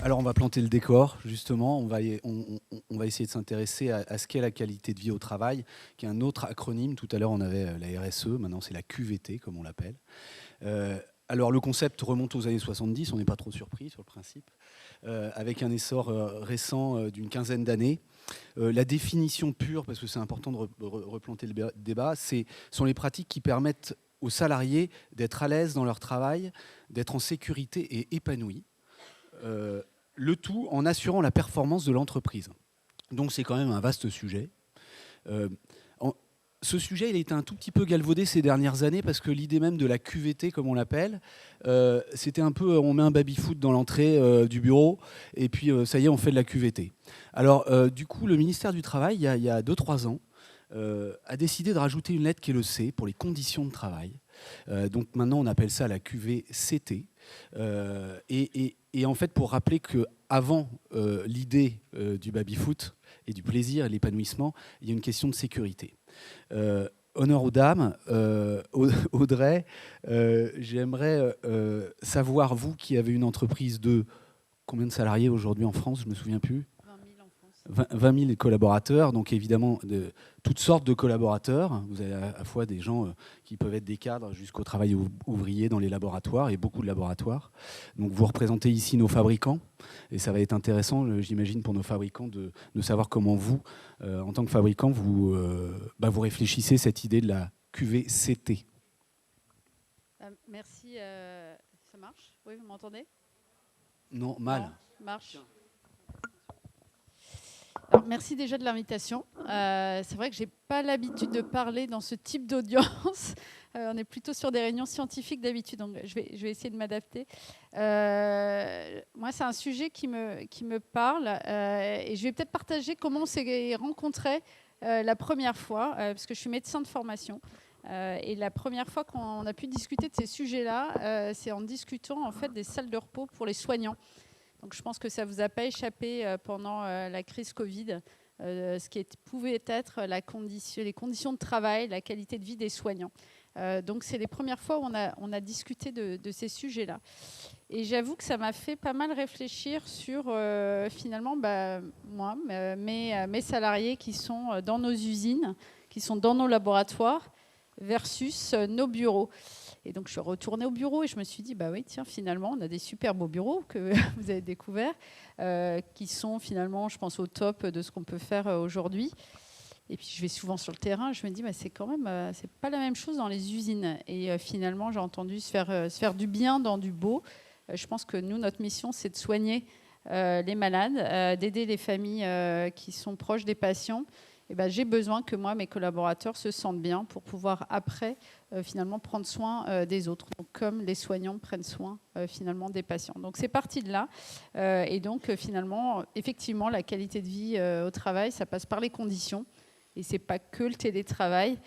Alors on va planter le décor, justement, on va essayer de s'intéresser à ce qu'est la qualité de vie au travail, qui est un autre acronyme. Tout à l'heure on avait la RSE, maintenant c'est la QVT comme on l'appelle. Alors le concept remonte aux années 70, on n'est pas trop surpris sur le principe, avec un essor récent d'une quinzaine d'années. La définition pure, parce que c'est important de replanter le débat, sont les pratiques qui permettent aux salariés d'être à l'aise dans leur travail, d'être en sécurité et épanouis. Le tout en assurant la performance de l'entreprise. Donc c'est quand même un vaste sujet. Ce sujet, il a été un tout petit peu galvaudé ces dernières années parce que l'idée même de la QVT, comme on l'appelle, c'était un peu, on met un baby-foot dans l'entrée du bureau et puis ça y est, on fait de la QVT. Alors du coup, le ministère du Travail, il y a 2-3 ans, a décidé de rajouter une lettre qui est le C pour les conditions de travail. Donc maintenant, on appelle ça la QVCT. Et en fait, pour rappeler qu'avant l'idée du baby-foot et du plaisir et l'épanouissement, il y a une question de sécurité. Honneur aux dames, Audrey, j'aimerais savoir, vous qui avez une entreprise de combien de salariés aujourd'hui en France, je ne me souviens plus. 20 000 collaborateurs, donc évidemment de toutes sortes de collaborateurs. Vous avez à la fois des gens qui peuvent être des cadres jusqu'au travail ouvrier dans les laboratoires et beaucoup de laboratoires. Donc vous représentez ici nos fabricants et ça va être intéressant, j'imagine, pour nos fabricants de savoir comment vous, en tant que fabricant, vous réfléchissez cette idée de la QVCT. Merci. Ça marche? Oui, vous m'entendez? Non, mal. Non, marche. Alors, merci déjà de l'invitation. C'est vrai que je n'ai pas l'habitude de parler dans ce type d'audience. On est plutôt sur des réunions scientifiques d'habitude, donc je vais essayer de m'adapter. Moi, c'est un sujet qui me parle et je vais peut-être partager comment on s'est rencontrés la première fois, parce que je suis médecin de formation. Et la première fois qu'on a pu discuter de ces sujets-là, c'est en discutant en fait des salles de repos pour les soignants. Donc je pense que ça ne vous a pas échappé pendant la crise Covid, ce qui pouvait être les conditions de travail, la qualité de vie des soignants. Donc c'est les premières fois où on a discuté de ces sujets-là. Et j'avoue que ça m'a fait pas mal réfléchir sur finalement moi, mes salariés qui sont dans nos usines, qui sont dans nos laboratoires, versus nos bureaux. Et donc, je suis retournée au bureau et je me suis dit, bah oui, tiens, finalement, on a des super beaux bureaux que vous avez découverts, qui sont finalement, je pense, au top de ce qu'on peut faire aujourd'hui. Et puis, je vais souvent sur le terrain, je me dis, bah, c'est quand même, c'est pas la même chose dans les usines. Et finalement, j'ai entendu se faire du bien dans du beau. Je pense que nous, notre mission, c'est de soigner les malades, d'aider les familles qui sont proches des patients. Et ben, j'ai besoin que moi, mes collaborateurs se sentent bien pour pouvoir après finalement prendre soin des autres, donc, comme les soignants prennent soin finalement des patients. Donc c'est parti de là. Et donc finalement, effectivement, la qualité de vie au travail, ça passe par les conditions. Et c'est pas que le télétravail,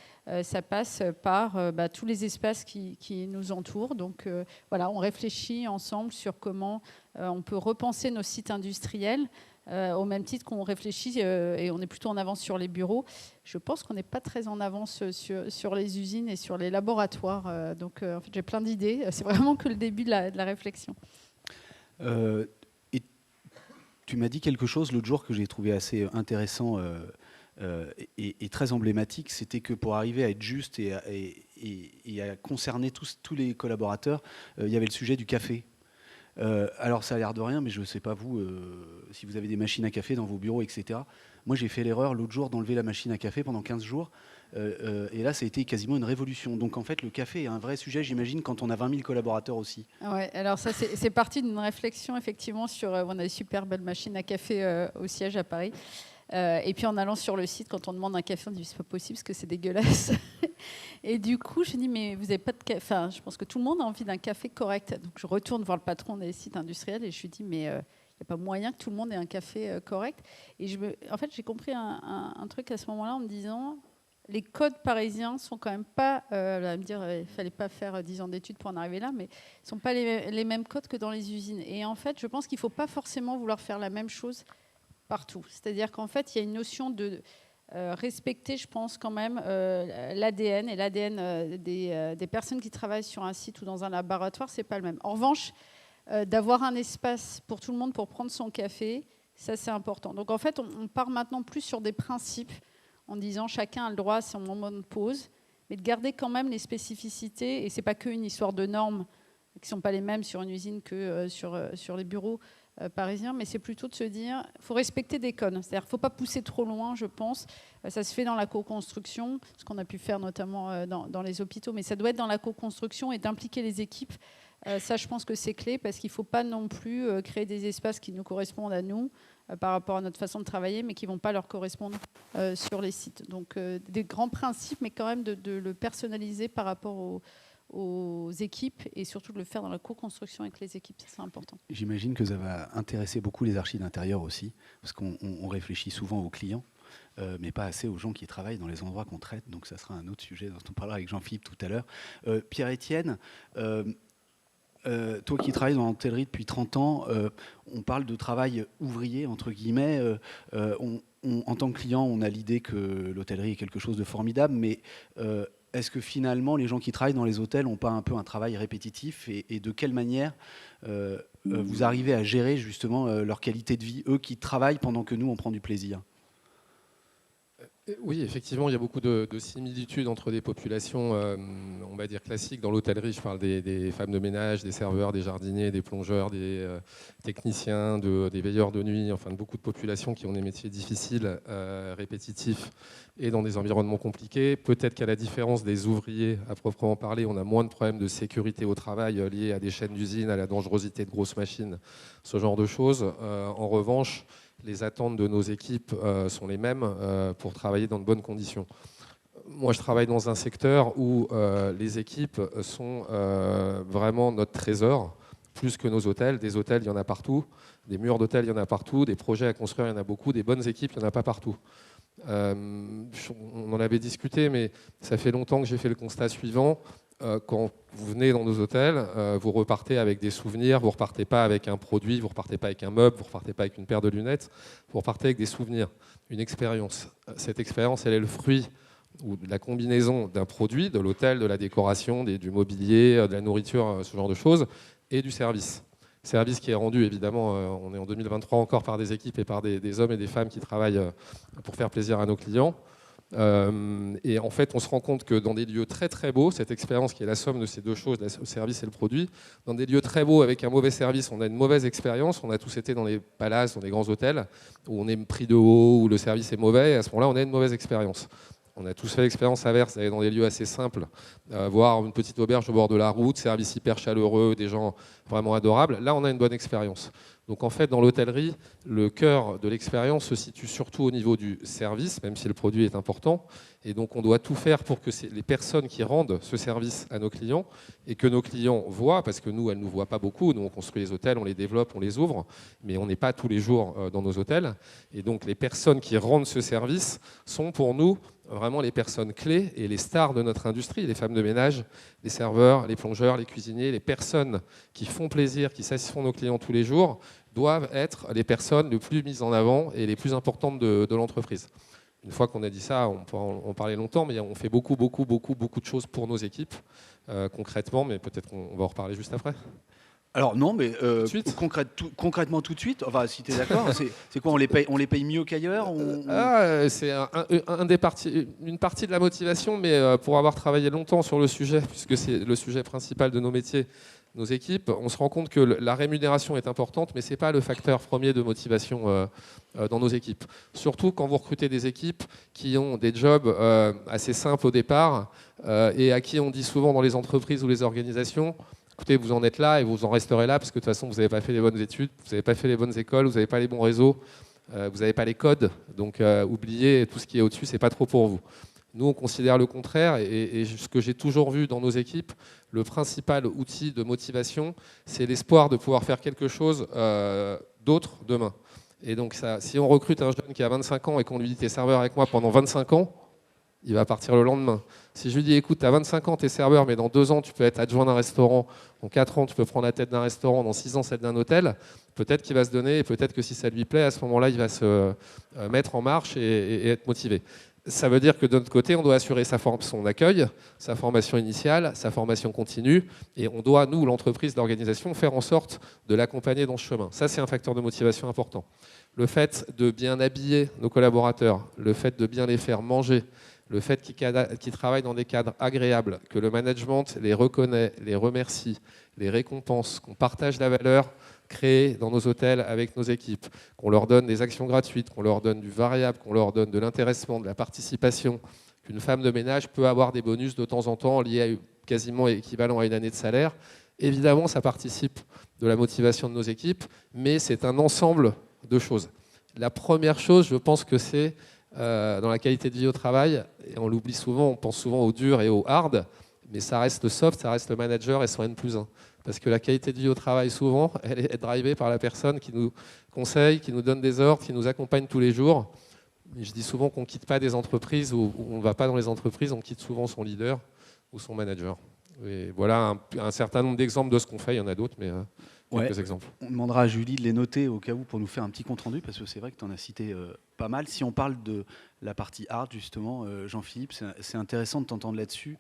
ça passe par tous les espaces qui nous entourent. Donc voilà, on réfléchit ensemble sur comment on peut repenser nos sites industriels. Au même titre qu'on réfléchit et on est plutôt en avance sur les bureaux, je pense qu'on n'est pas très en avance sur les usines et sur les laboratoires. Donc, en fait, j'ai plein d'idées. C'est vraiment que le début de la réflexion. Et tu m'as dit quelque chose l'autre jour que j'ai trouvé assez intéressant et très emblématique, c'était que pour arriver à être juste et à concerner tous les collaborateurs, il y avait le sujet du café. Alors ça a l'air de rien, mais je ne sais pas vous, si vous avez des machines à café dans vos bureaux, etc. Moi j'ai fait l'erreur l'autre jour d'enlever la machine à café pendant 15 jours, et là ça a été quasiment une révolution. Donc en fait le café est un vrai sujet, j'imagine, quand on a 20 000 collaborateurs aussi. Ouais, alors ça c'est parti d'une réflexion effectivement sur, on a des super belles machines à café au siège à Paris. Et puis en allant sur le site, quand on demande un café, on dit c'est pas possible parce que c'est dégueulasse. Et du coup, je dis mais vous n'avez pas de café. Enfin, je pense que tout le monde a envie d'un café correct. Donc je retourne voir le patron des sites industriels et je lui dis mais il n'y a pas moyen que tout le monde ait un café correct. Et en fait, j'ai compris un truc à ce moment-là en me disant les codes parisiens sont quand même pas, à me dire il fallait pas faire 10 ans d'études pour en arriver là, mais ils sont pas les mêmes codes que dans les usines. Et en fait, je pense qu'il faut pas forcément vouloir faire la même chose partout. C'est-à-dire qu'en fait, il y a une notion de respecter, je pense, quand même l'ADN. Et l'ADN des personnes qui travaillent sur un site ou dans un laboratoire, c'est pas le même. En revanche, d'avoir un espace pour tout le monde pour prendre son café, ça c'est important. Donc en fait, on part maintenant plus sur des principes en disant chacun a le droit à son moment de pause, mais de garder quand même les spécificités, et c'est pas qu'une histoire de normes qui sont pas les mêmes sur une usine que sur les bureaux parisiens, mais c'est plutôt de se dire il faut respecter des codes, c'est-à-dire qu'il ne faut pas pousser trop loin, je pense. Ça se fait dans la co-construction, ce qu'on a pu faire notamment dans les hôpitaux, mais ça doit être dans la co-construction et d'impliquer les équipes. Ça, je pense que c'est clé, parce qu'il ne faut pas non plus créer des espaces qui nous correspondent à nous par rapport à notre façon de travailler, mais qui ne vont pas leur correspondre sur les sites. Donc des grands principes, mais quand même de le personnaliser par rapport aux équipes, et surtout de le faire dans la co-construction avec les équipes, c'est important. J'imagine que ça va intéresser beaucoup les archis d'intérieur aussi, parce qu'on réfléchit souvent aux clients, mais pas assez aux gens qui travaillent dans les endroits qu'on traite, donc ça sera un autre sujet dont on parlera avec Jean-Philippe tout à l'heure. Pierre-Étienne, toi qui travailles dans l'hôtellerie depuis 30 ans, on parle de travail ouvrier, entre guillemets. En tant que client, on a l'idée que l'hôtellerie est quelque chose de formidable, mais est-ce que finalement, les gens qui travaillent dans les hôtels n'ont pas un peu un travail répétitif, et de quelle manière vous arrivez à gérer justement leur qualité de vie, eux qui travaillent pendant que nous, on prend du plaisir? Oui, effectivement, il y a beaucoup de similitudes entre des populations, on va dire classiques. Dans l'hôtellerie, je parle des femmes de ménage, des serveurs, des jardiniers, des plongeurs, des techniciens, des veilleurs de nuit, enfin de beaucoup de populations qui ont des métiers difficiles, répétitifs et dans des environnements compliqués. Peut-être qu'à la différence des ouvriers à proprement parler, on a moins de problèmes de sécurité au travail liés à des chaînes d'usine, à la dangerosité de grosses machines, ce genre de choses. En revanche, les attentes de nos équipes sont les mêmes pour travailler dans de bonnes conditions. Moi, je travaille dans un secteur où les équipes sont vraiment notre trésor, plus que nos hôtels. Des hôtels, il y en a partout. Des murs d'hôtels, il y en a partout. Des projets à construire, il y en a beaucoup. Des bonnes équipes, il n'y en a pas partout. On en avait discuté, mais ça fait longtemps que j'ai fait le constat suivant. Quand vous venez dans nos hôtels, vous repartez avec des souvenirs, vous ne repartez pas avec un produit, vous ne repartez pas avec un meuble, vous ne repartez pas avec une paire de lunettes, vous repartez avec des souvenirs, une expérience. Cette expérience, elle est le fruit ou de la combinaison d'un produit, de l'hôtel, de la décoration, du mobilier, de la nourriture, ce genre de choses, et du service. Service qui est rendu, évidemment, on est en 2023 encore, par des équipes et par des hommes et des femmes qui travaillent pour faire plaisir à nos clients. Et en fait, on se rend compte que dans des lieux très très beaux, cette expérience qui est la somme de ces deux choses, le service et le produit, dans des lieux très beaux avec un mauvais service, on a une mauvaise expérience. On a tous été dans les palaces, dans des grands hôtels, où on est pris de haut, où le service est mauvais, et à ce moment-là, on a une mauvaise expérience. On a tous fait l'expérience inverse, d'aller dans des lieux assez simples, voir une petite auberge au bord de la route, service hyper chaleureux, des gens vraiment adorables. Là, on a une bonne expérience. Donc en fait, dans l'hôtellerie, le cœur de l'expérience se situe surtout au niveau du service, même si le produit est important. Et donc on doit tout faire pour que les personnes qui rendent ce service à nos clients, et que nos clients voient, parce que nous, elles ne nous voient pas beaucoup. Nous, on construit les hôtels, on les développe, on les ouvre, mais on n'est pas tous les jours dans nos hôtels. Et donc les personnes qui rendent ce service sont pour nous vraiment les personnes clés et les stars de notre industrie, les femmes de ménage, les serveurs, les plongeurs, les cuisiniers, les personnes qui font plaisir, qui satisfont nos clients tous les jours, doivent être les personnes les plus mises en avant et les plus importantes de l'entreprise. Une fois qu'on a dit ça, on peut en parler longtemps, mais on fait beaucoup de choses pour nos équipes, concrètement, mais peut-être qu'on va en reparler juste après. Alors non, mais concrètement tout de suite, enfin, si tu es d'accord, c'est quoi, on les paye mieux qu'ailleurs C'est une partie de la motivation, mais pour avoir travaillé longtemps sur le sujet, puisque c'est le sujet principal de nos métiers, nos équipes, on se rend compte que la rémunération est importante, mais ce n'est pas le facteur premier de motivation dans nos équipes. Surtout quand vous recrutez des équipes qui ont des jobs assez simples au départ et à qui on dit souvent dans les entreprises ou les organisations: écoutez, vous en êtes là et vous en resterez là parce que de toute façon, vous n'avez pas fait les bonnes études, vous n'avez pas fait les bonnes écoles, vous n'avez pas les bons réseaux, vous n'avez pas les codes, donc oubliez, tout ce qui est au-dessus, ce n'est pas trop pour vous. Nous, on considère le contraire, et ce que j'ai toujours vu dans nos équipes, le principal outil de motivation, c'est l'espoir de pouvoir faire quelque chose d'autre demain. Et donc, si on recrute un jeune qui a 25 ans et qu'on lui dit « t'es serveur avec moi pendant 25 ans », il va partir le lendemain. Si je lui dis, écoute, tu as 25 ans, tu es serveur, mais dans 2 ans, tu peux être adjoint d'un restaurant, dans 4 ans, tu peux prendre la tête d'un restaurant, dans 6 ans, celle d'un hôtel, peut-être qu'il va se donner, et peut-être que si ça lui plaît, à ce moment-là, il va se mettre en marche et être motivé. Ça veut dire que de notre côté, on doit assurer son accueil, sa formation initiale, sa formation continue, et on doit, nous, l'entreprise, l'organisation, faire en sorte de l'accompagner dans ce chemin. Ça, c'est un facteur de motivation important. Le fait de bien habiller nos collaborateurs, le fait de bien les faire manger, le fait qu'ils travaillent dans des cadres agréables, que le management les reconnaît, les remercie, les récompense, qu'on partage la valeur créée dans nos hôtels avec nos équipes, qu'on leur donne des actions gratuites, qu'on leur donne du variable, qu'on leur donne de l'intéressement, de la participation, qu'une femme de ménage peut avoir des bonus de temps en temps liés à quasiment équivalent à une année de salaire. Évidemment, ça participe de la motivation de nos équipes, mais c'est un ensemble de choses. La première chose, je pense que c'est dans la qualité de vie au travail, et on l'oublie souvent, on pense souvent au dur et au hard, mais ça reste le soft, ça reste le manager et son N+1. Parce que la qualité de vie au travail, souvent, elle est drivée par la personne qui nous conseille, qui nous donne des ordres, qui nous accompagne tous les jours. Et je dis souvent qu'on ne quitte pas des entreprises, ou on ne va pas dans les entreprises, on quitte souvent son leader ou son manager. Et voilà un certain nombre d'exemples de ce qu'on fait, il y en a d'autres, mais quelques exemples. On demandera à Julie de les noter au cas où pour nous faire un petit compte-rendu, parce que c'est vrai que tu en as cité pas mal. Si on parle de la partie art, justement, Jean-Philippe, c'est intéressant de t'entendre là-dessus.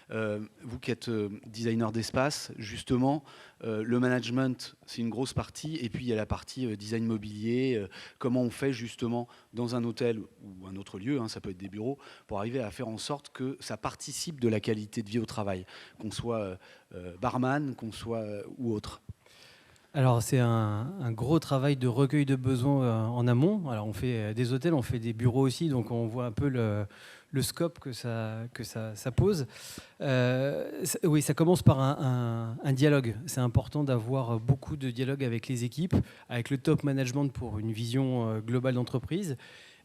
Vous qui êtes designer d'espace, justement, le management, c'est une grosse partie, et puis il y a la partie design mobilier, comment on fait justement dans un hôtel ou un autre lieu, ça peut être des bureaux, pour arriver à faire en sorte que ça participe de la qualité de vie au travail, qu'on soit barman, qu'on soit ou autre. Alors c'est un gros travail de recueil de besoins en amont. Alors on fait des hôtels, on fait des bureaux aussi, donc on voit un peu le scope que ça pose. Oui, ça commence par un dialogue. C'est important d'avoir beaucoup de dialogue avec les équipes, avec le top management pour une vision globale d'entreprise,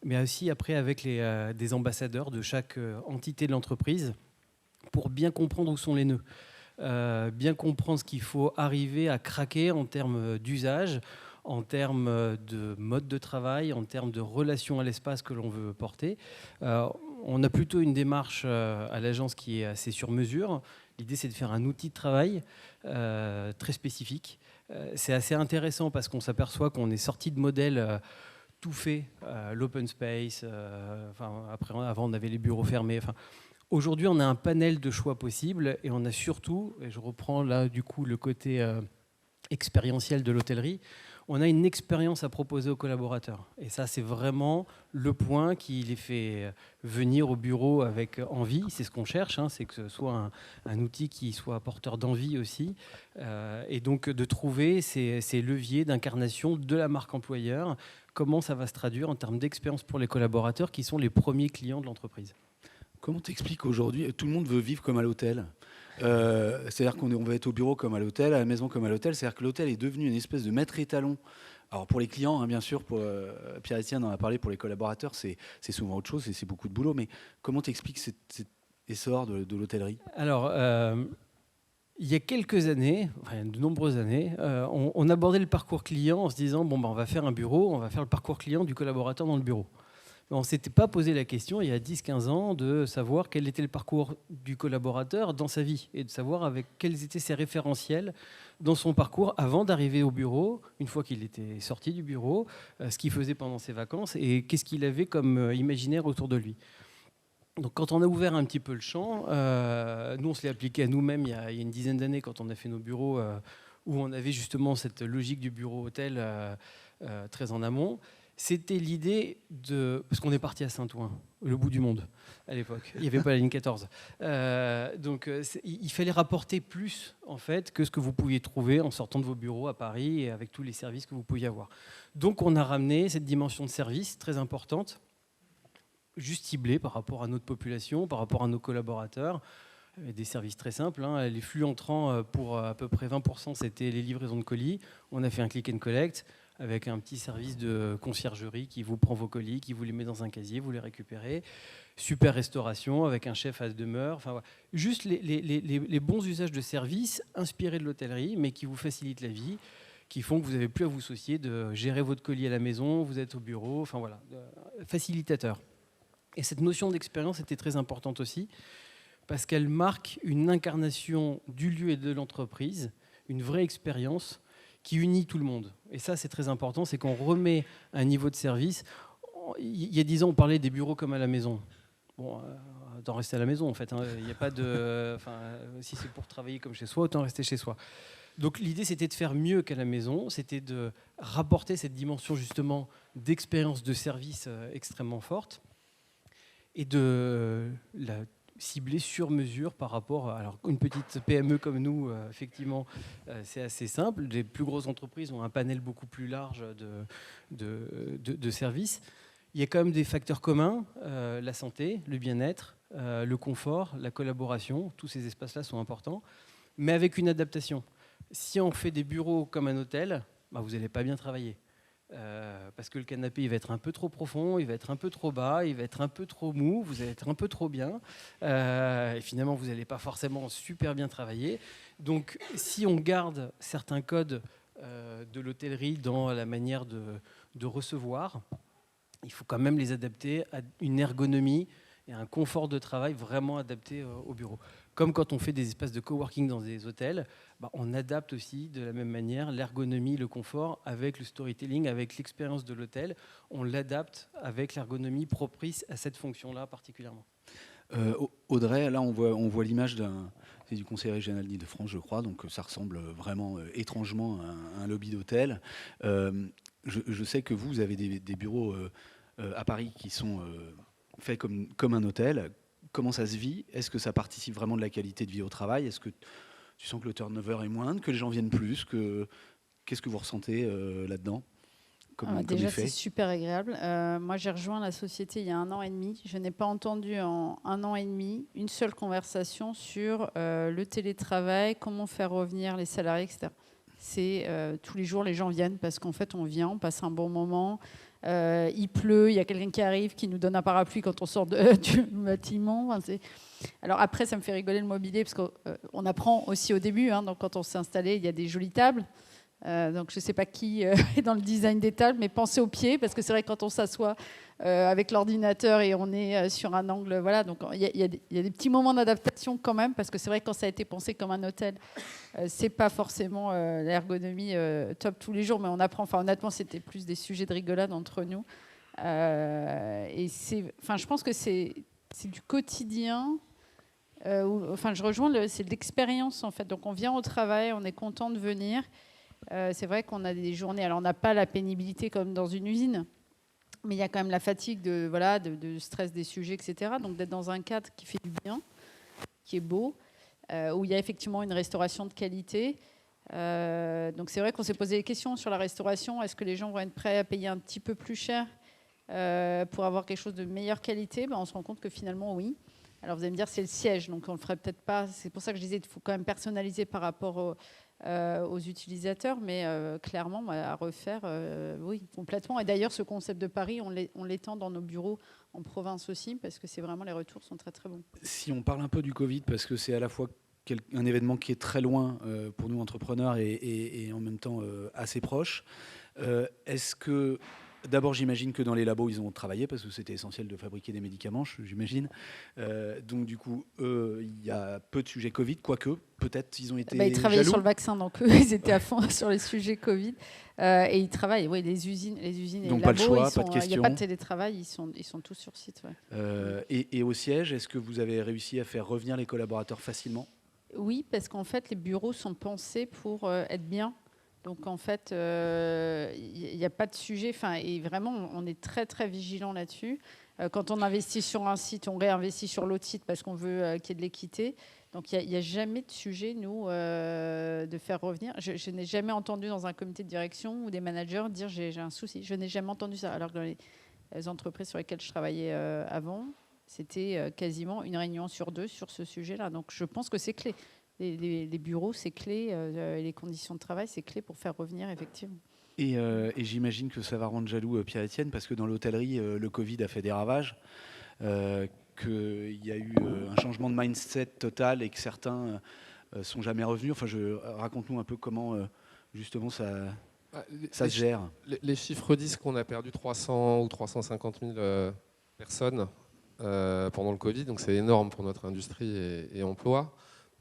mais aussi après avec des ambassadeurs de chaque entité de l'entreprise pour bien comprendre où sont les nœuds. Bien comprendre ce qu'il faut arriver à craquer en termes d'usage, en termes de mode de travail, en termes de relation à l'espace que l'on veut porter. On a plutôt une démarche à l'agence qui est assez sur mesure. L'idée, c'est de faire un outil de travail très spécifique. C'est assez intéressant parce qu'on s'aperçoit qu'on est sorti de modèles tout fait, l'open space, avant on avait les bureaux fermés. Aujourd'hui, on a un panel de choix possibles et on a surtout, et je reprends là du coup le côté expérientiel de l'hôtellerie, on a une expérience à proposer aux collaborateurs. Et ça, c'est vraiment le point qui les fait venir au bureau avec envie. C'est ce qu'on cherche, c'est que ce soit un outil qui soit porteur d'envie aussi. Et donc de trouver ces leviers d'incarnation de la marque employeur, comment ça va se traduire en termes d'expérience pour les collaborateurs qui sont les premiers clients de l'entreprise. Comment t'expliques aujourd'hui, tout le monde veut vivre comme à l'hôtel, c'est-à-dire qu'on va être au bureau comme à l'hôtel, à la maison comme à l'hôtel, c'est-à-dire que l'hôtel est devenu une espèce de maître étalon. Alors pour les clients, bien sûr, pour Pierre-Etienne en a parlé, pour les collaborateurs, c'est souvent autre chose et c'est beaucoup de boulot, mais comment t'expliques cet essor de l'hôtellerie ? Alors, il y a quelques années, de nombreuses années, on abordait le parcours client en se disant, on va faire un bureau, on va faire le parcours client du collaborateur dans le bureau. On ne s'était pas posé la question il y a 10-15 ans de savoir quel était le parcours du collaborateur dans sa vie et de savoir avec quels étaient ses référentiels dans son parcours avant d'arriver au bureau, une fois qu'il était sorti du bureau, ce qu'il faisait pendant ses vacances et qu'est-ce qu'il avait comme imaginaire autour de lui. Donc quand on a ouvert un petit peu le champ, nous on se l'est appliqué à nous-mêmes il y a une dizaine d'années quand on a fait nos bureaux où on avait justement cette logique du bureau-hôtel très en amont. C'était l'idée parce qu'on est parti à Saint-Ouen, le bout du monde à l'époque. Il n'y avait pas la ligne 14. Donc il fallait rapporter plus en fait que ce que vous pouviez trouver en sortant de vos bureaux à Paris et avec tous les services que vous pouviez avoir. Donc on a ramené cette dimension de service très importante, juste ciblée par rapport à notre population, par rapport à nos collaborateurs. Des services très simples. Les flux entrants pour à peu près 20%, c'était les livraisons de colis. On a fait un click and collect avec un petit service de conciergerie qui vous prend vos colis, qui vous les met dans un casier, vous les récupérez. Super restauration avec un chef à demeure. Voilà. Juste les bons usages de services inspirés de l'hôtellerie, mais qui vous facilitent la vie, qui font que vous n'avez plus à vous soucier de gérer votre colis à la maison, vous êtes au bureau, facilitateur. Et cette notion d'expérience était très importante aussi, parce qu'elle marque une incarnation du lieu et de l'entreprise, une vraie expérience qui unit tout le monde. Et ça, c'est très important, c'est qu'on remet un niveau de service. Il y a 10 ans, on parlait des bureaux comme à la maison. bon, autant rester à la maison en fait. Il n'y a pas de, si c'est pour travailler comme chez soi, autant rester chez soi. Donc l'idée, c'était de faire mieux qu'à la maison, c'était de rapporter cette dimension justement d'expérience de service extrêmement forte et de la cibler sur mesure par rapport à alors, une petite PME comme nous, effectivement, c'est assez simple. Les plus grosses entreprises ont un panel beaucoup plus large de services. Il y a quand même des facteurs communs, la santé, le bien-être, le confort, la collaboration. Tous ces espaces-là sont importants, mais avec une adaptation. Si on fait des bureaux comme un hôtel, vous n'allez pas bien travailler. Parce que le canapé, il va être un peu trop profond, il va être un peu trop bas, il va être un peu trop mou, vous allez être un peu trop bien. Et finalement, vous n'allez pas forcément super bien travailler. Donc, si on garde certains codes de l'hôtellerie dans la manière de recevoir, il faut quand même les adapter à une ergonomie et un confort de travail vraiment adapté au bureau. Comme quand on fait des espaces de coworking dans des hôtels, on adapte aussi de la même manière l'ergonomie, le confort avec le storytelling, avec l'expérience de l'hôtel. On l'adapte avec l'ergonomie propice à cette fonction-là particulièrement. Audrey, là on voit l'image du Conseil régional d'Île-de-France, je crois, donc ça ressemble vraiment étrangement à un lobby d'hôtel. Je sais que vous avez des bureaux à Paris qui sont faits comme un hôtel. Comment ça se vit? Est-ce que ça participe vraiment de la qualité de vie au travail? Est-ce que tu sens que le turnover est moindre, que les gens viennent plus? Qu'est-ce que vous ressentez là-dedans comme déjà, effet? c'est super agréable. Moi, j'ai rejoint la société il y a 1 an et demi. Je n'ai pas entendu en 1 an et demi une seule conversation sur le télétravail, comment faire revenir les salariés, etc. C'est tous les jours, les gens viennent parce qu'en fait, on vient, on passe un bon moment. Il pleut, il y a quelqu'un qui arrive, qui nous donne un parapluie quand on sort du bâtiment. Alors après, ça me fait rigoler le mobilier parce qu'on apprend aussi au début. Donc quand on s'est installé, il y a des jolies tables. Donc je ne sais pas qui est dans le design des tables, mais pensez aux pieds, parce que c'est vrai que quand on s'assoit avec l'ordinateur et on est sur un angle, voilà, donc il y a des petits moments d'adaptation quand même, parce que c'est vrai que quand ça a été pensé comme un hôtel, c'est pas forcément l'ergonomie top tous les jours, mais on apprend. Enfin, honnêtement, c'était plus des sujets de rigolade entre nous. Et je pense que c'est du quotidien. Je rejoins, c'est de l'expérience en fait. Donc on vient au travail, on est content de venir. C'est vrai qu'on a des journées, alors on n'a pas la pénibilité comme dans une usine, mais il y a quand même la fatigue de stress des sujets, etc. Donc d'être dans un cadre qui fait du bien, qui est beau, où il y a effectivement une restauration de qualité. Donc c'est vrai qu'on s'est posé des questions sur la restauration. Est-ce que les gens vont être prêts à payer un petit peu plus cher pour avoir quelque chose de meilleure qualité? On se rend compte que finalement, oui. Alors vous allez me dire, c'est le siège, donc on ne le ferait peut-être pas. C'est pour ça que je disais qu'il faut quand même personnaliser par rapport aux utilisateurs, mais clairement, à refaire, oui, complètement. Et d'ailleurs, ce concept de Paris, on l'étend dans nos bureaux en province aussi, parce que c'est vraiment, les retours sont très très bons. Si on parle un peu du Covid, parce que c'est à la fois un événement qui est très loin pour nous entrepreneurs et en même temps assez proche, est-ce que... D'abord, j'imagine que dans les labos, ils ont travaillé parce que c'était essentiel de fabriquer des médicaments, j'imagine. Donc, du coup, il y a peu de sujets Covid, quoique, peut-être ils ont été ils travaillaient jaloux. sur le vaccin, donc eux, ils étaient à fond sur les sujets Covid. Et ils travaillent, oui, les usines et donc, les pas labos, le choix, pas de question. Il n'y a pas de télétravail, ils sont tous sur site. Ouais. Et au siège, est-ce que vous avez réussi à faire revenir les collaborateurs facilement? Oui, parce qu'en fait, les bureaux sont pensés pour être bien. Donc en fait, il n'y a pas de sujet. Et vraiment, on est très très vigilant là-dessus. Quand on investit sur un site, on réinvestit sur l'autre site parce qu'on veut qu'il y ait de l'équité. Donc il n'y a jamais de sujet, nous, de faire revenir. Je n'ai jamais entendu dans un comité de direction ou des managers dire j'ai un souci. Je n'ai jamais entendu ça. Alors que dans les entreprises sur lesquelles je travaillais avant, c'était quasiment une réunion sur 2 sur ce sujet-là. Donc je pense que c'est clé. Les bureaux, c'est clé, les conditions de travail, c'est clé pour faire revenir, effectivement. Et j'imagine que ça va rendre jaloux Pierre-Étienne, parce que dans l'hôtellerie, le Covid a fait des ravages, qu'il y a eu un changement de mindset total et que certains sont jamais revenus. Raconte-nous un peu comment, justement, ça se gère. Les chiffres disent qu'on a perdu 300 ou 350 000 personnes pendant le Covid, donc c'est énorme pour notre industrie et emploi.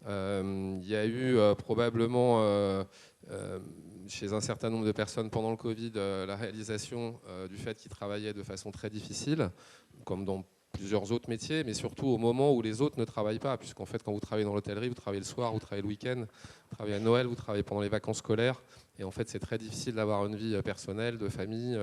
Il y a eu probablement chez un certain nombre de personnes pendant le Covid la réalisation du fait qu'ils travaillaient de façon très difficile, comme dans plusieurs autres métiers, mais surtout au moment où les autres ne travaillent pas, puisqu'en fait, quand vous travaillez dans l'hôtellerie, vous travaillez le soir, vous travaillez le week-end, vous travaillez à Noël, vous travaillez pendant les vacances scolaires, et en fait, c'est très difficile d'avoir une vie personnelle, de famille,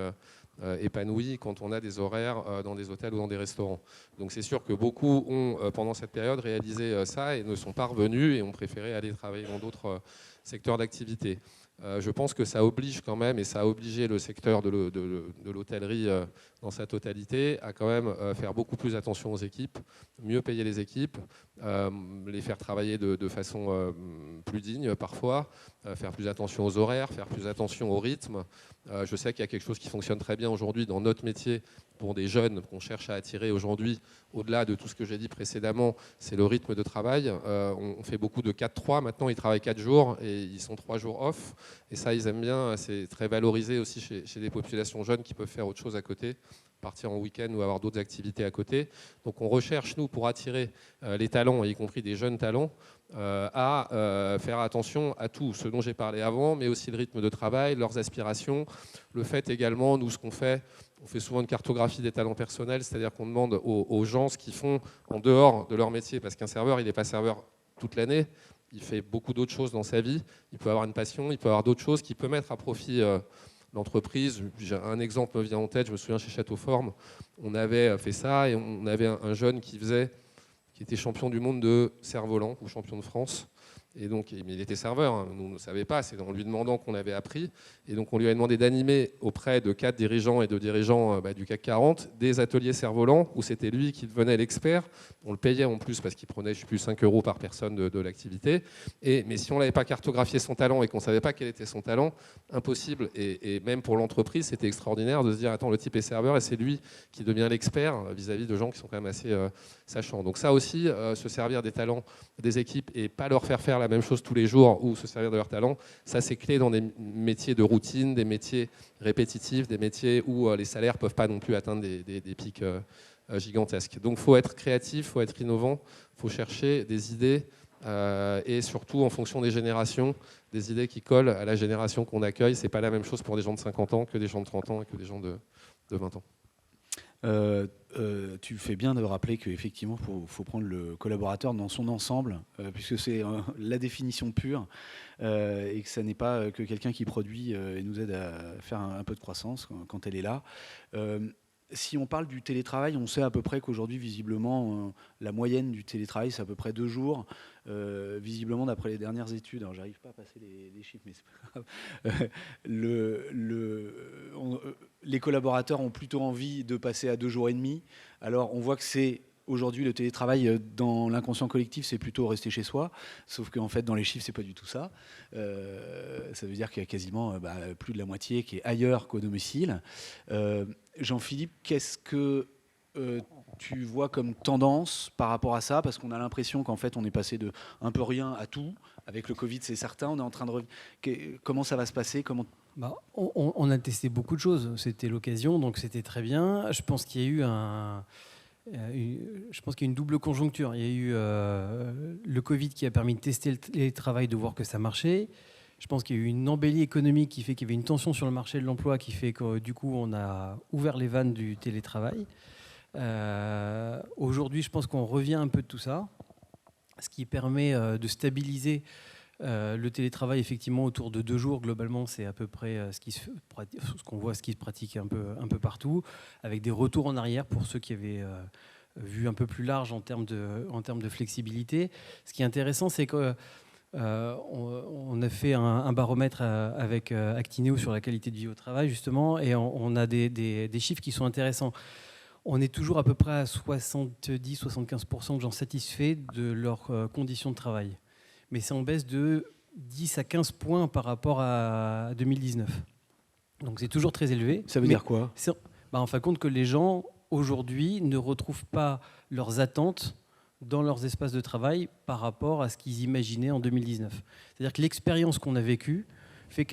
épanouie quand on a des horaires dans des hôtels ou dans des restaurants. Donc c'est sûr que beaucoup ont, pendant cette période, réalisé ça et ne sont pas revenus et ont préféré aller travailler dans d'autres secteurs d'activité. Je pense que ça oblige quand même, et ça a obligé le secteur de l'hôtellerie dans sa totalité, à quand même faire beaucoup plus attention aux équipes, mieux payer les équipes, les faire travailler de façon plus digne parfois, faire plus attention aux horaires, faire plus attention au rythme. Je sais qu'il y a quelque chose qui fonctionne très bien aujourd'hui dans notre métier pour des jeunes qu'on cherche à attirer aujourd'hui, au-delà de tout ce que j'ai dit précédemment, c'est le rythme de travail. On fait beaucoup de 4-3, maintenant ils travaillent 4 jours et ils sont 3 jours off. Et ça, ils aiment bien, c'est très valorisé aussi chez des populations jeunes qui peuvent faire autre chose à côté, partir en week-end ou avoir d'autres activités à côté. Donc on recherche, nous, pour attirer les talents, y compris des jeunes talents, à faire attention à tout ce dont j'ai parlé avant, mais aussi le rythme de travail, leurs aspirations, le fait également, nous, ce qu'on fait, on fait souvent une cartographie des talents personnels, c'est-à-dire qu'on demande aux gens ce qu'ils font en dehors de leur métier, parce qu'un serveur, il n'est pas serveur toute l'année, il fait beaucoup d'autres choses dans sa vie, il peut avoir une passion, il peut avoir d'autres choses qu'il peut mettre à profit l'entreprise. Un exemple me vient en tête, je me souviens chez Château Forme, on avait fait ça et on avait un jeune qui était champion du monde de cerf-volant ou champion de France. Et donc, mais il était serveur, hein. Nous ne savions pas, c'est en lui demandant qu'on avait appris. Et donc on lui a demandé d'animer auprès de 4 dirigeants et de dirigeants du CAC 40 des ateliers cerfs-volants où c'était lui qui devenait l'expert. On le payait en plus parce qu'il prenait, je ne sais plus, 5 € par personne de l'activité. Mais si on n'avait pas cartographié son talent et qu'on ne savait pas quel était son talent, impossible. Et même pour l'entreprise, c'était extraordinaire de se dire, attends, le type est serveur et c'est lui qui devient l'expert vis-à-vis de gens qui sont quand même assez sachants. Donc ça aussi, se servir des talents des équipes et pas leur faire faire la même chose tous les jours ou se servir de leur talent, ça c'est clé dans des métiers de routine, des métiers répétitifs, des métiers où les salaires ne peuvent pas non plus atteindre des pics gigantesques. Donc il faut être créatif, il faut être innovant, il faut chercher des idées et surtout en fonction des générations, des idées qui collent à la génération qu'on accueille. Ce n'est pas la même chose pour des gens de 50 ans que des gens de 30 ans et que des gens de 20 ans. Tu fais bien de rappeler qu'effectivement, il faut prendre le collaborateur dans son ensemble, puisque c'est la définition pure, et que ça n'est pas que quelqu'un qui produit et nous aide à faire un peu de croissance quand elle est là. Si on parle du télétravail, on sait à peu près qu'aujourd'hui, visiblement, la moyenne du télétravail, c'est à peu près 2 jours. Visiblement, d'après les dernières études, alors j'arrive pas à passer les chiffres, mais c'est pas grave. Les collaborateurs ont plutôt envie de passer à 2 jours et demi. Alors, on voit que c'est aujourd'hui le télétravail dans l'inconscient collectif, c'est plutôt rester chez soi. Sauf qu'en fait, dans les chiffres, c'est pas du tout ça. Ça veut dire qu'il y a quasiment plus de la moitié qui est ailleurs qu'au domicile. Jean-Philippe, qu'est-ce que tu vois comme tendance par rapport à ça? Parce qu'on a l'impression qu'en fait, on est passé de un peu rien à tout. Avec le Covid, c'est certain. On est en train de comment ça va se passer? On a testé beaucoup de choses. C'était l'occasion, donc c'était très bien. Je pense qu'il y a eu une double conjoncture. Il y a eu le Covid qui a permis de tester le télétravail, de voir que ça marchait. Je pense qu'il y a eu une embellie économique qui fait qu'il y avait une tension sur le marché de l'emploi qui fait que du coup on a ouvert les vannes du télétravail. Aujourd'hui, je pense qu'on revient un peu de tout ça, ce qui permet de stabiliser le télétravail effectivement autour de 2 jours. Globalement, c'est à peu près ce qu'on voit, ce qui se pratique un peu partout, avec des retours en arrière pour ceux qui avaient vu un peu plus large en termes de flexibilité. Ce qui est intéressant, c'est que on a fait un baromètre avec Actineo sur la qualité de vie au travail, justement, et on a des chiffres qui sont intéressants. On est toujours à peu près à 70-75% de gens satisfaits de leurs conditions de travail. Mais c'est en baisse de 10 à 15 points par rapport à 2019. Donc c'est toujours très élevé. Ça veut dire quoi? En fin de compte que les gens, aujourd'hui, ne retrouvent pas leurs attentes dans leurs espaces de travail par rapport à ce qu'ils imaginaient en 2019. C'est-à-dire que l'expérience qu'on a vécue fait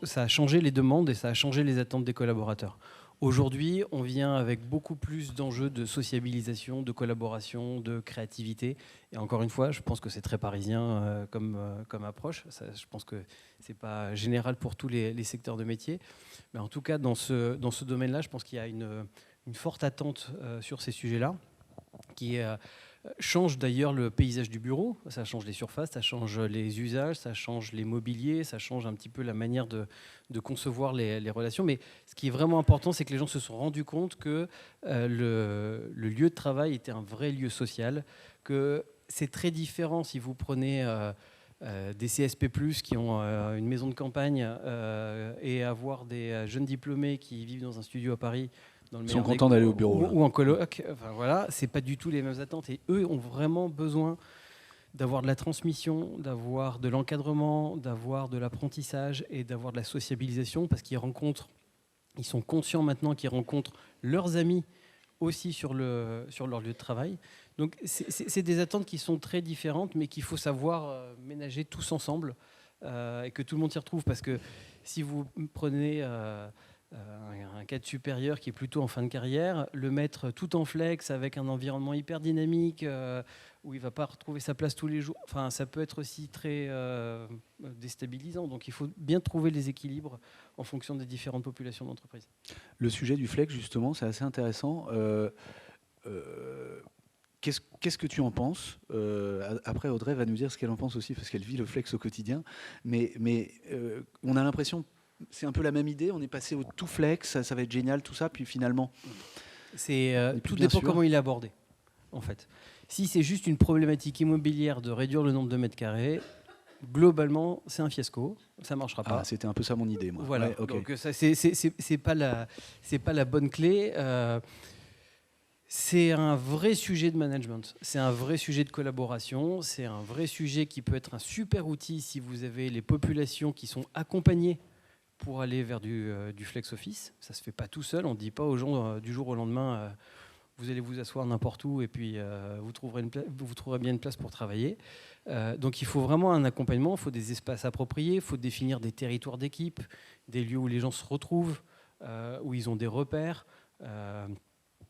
ça a changé les demandes et ça a changé les attentes des collaborateurs. Aujourd'hui, on vient avec beaucoup plus d'enjeux de sociabilisation, de collaboration, de créativité. Et encore une fois, je pense que c'est très parisien comme approche. Ça, je pense que ce n'est pas général pour tous les secteurs de métier. Mais en tout cas, dans ce domaine-là, je pense qu'il y a une forte attente sur ces sujets-là. qui change d'ailleurs le paysage du bureau. Ça change les surfaces, ça change les usages, ça change les mobiliers, ça change un petit peu la manière de concevoir les relations. Mais ce qui est vraiment important, c'est que les gens se sont rendus compte que le lieu de travail était un vrai lieu social, que c'est très différent si vous prenez des CSP+, qui ont une maison de campagne et avoir des jeunes diplômés qui vivent dans un studio à Paris. Ils sont contents d'aller au bureau. Ou en coloc. Enfin, voilà, c'est pas du tout les mêmes attentes. Et eux ont vraiment besoin d'avoir de la transmission, d'avoir de l'encadrement, d'avoir de l'apprentissage et d'avoir de la sociabilisation parce qu'ils sont conscients maintenant qu'ils rencontrent leurs amis aussi sur leur lieu de travail. Donc c'est des attentes qui sont très différentes, mais qu'il faut savoir ménager tous ensemble et que tout le monde s'y retrouve. Parce que si vous prenez un cadre supérieur qui est plutôt en fin de carrière, le mettre tout en flex avec un environnement hyper dynamique où il ne va pas retrouver sa place tous les jours, enfin, ça peut être aussi très déstabilisant. Donc il faut bien trouver les équilibres en fonction des différentes populations d'entreprise. Le sujet du flex, justement, c'est assez intéressant. Qu'est-ce que tu en penses ? Après, Audrey va nous dire ce qu'elle en pense aussi, parce qu'elle vit le flex au quotidien. Mais on a l'impression, c'est un peu la même idée, on est passé au tout flex, ça va être génial, tout ça, puis finalement... Tout dépend comment il est abordé, en fait. Si c'est juste une problématique immobilière de réduire le nombre de mètres carrés, globalement, c'est un fiasco, ça ne marchera pas. Ah, c'était un peu ça mon idée, moi. Voilà, ouais, okay. Donc ça, c'est pas la bonne clé. C'est un vrai sujet de management, c'est un vrai sujet de collaboration, c'est un vrai sujet qui peut être un super outil si vous avez les populations qui sont accompagnées pour aller vers du flex office. Ça ne se fait pas tout seul, on ne dit pas aux gens du jour au lendemain vous allez vous asseoir n'importe où et puis vous trouverez bien une place pour travailler. Donc il faut vraiment un accompagnement, il faut des espaces appropriés, il faut définir des territoires d'équipe, des lieux où les gens se retrouvent, où ils ont des repères.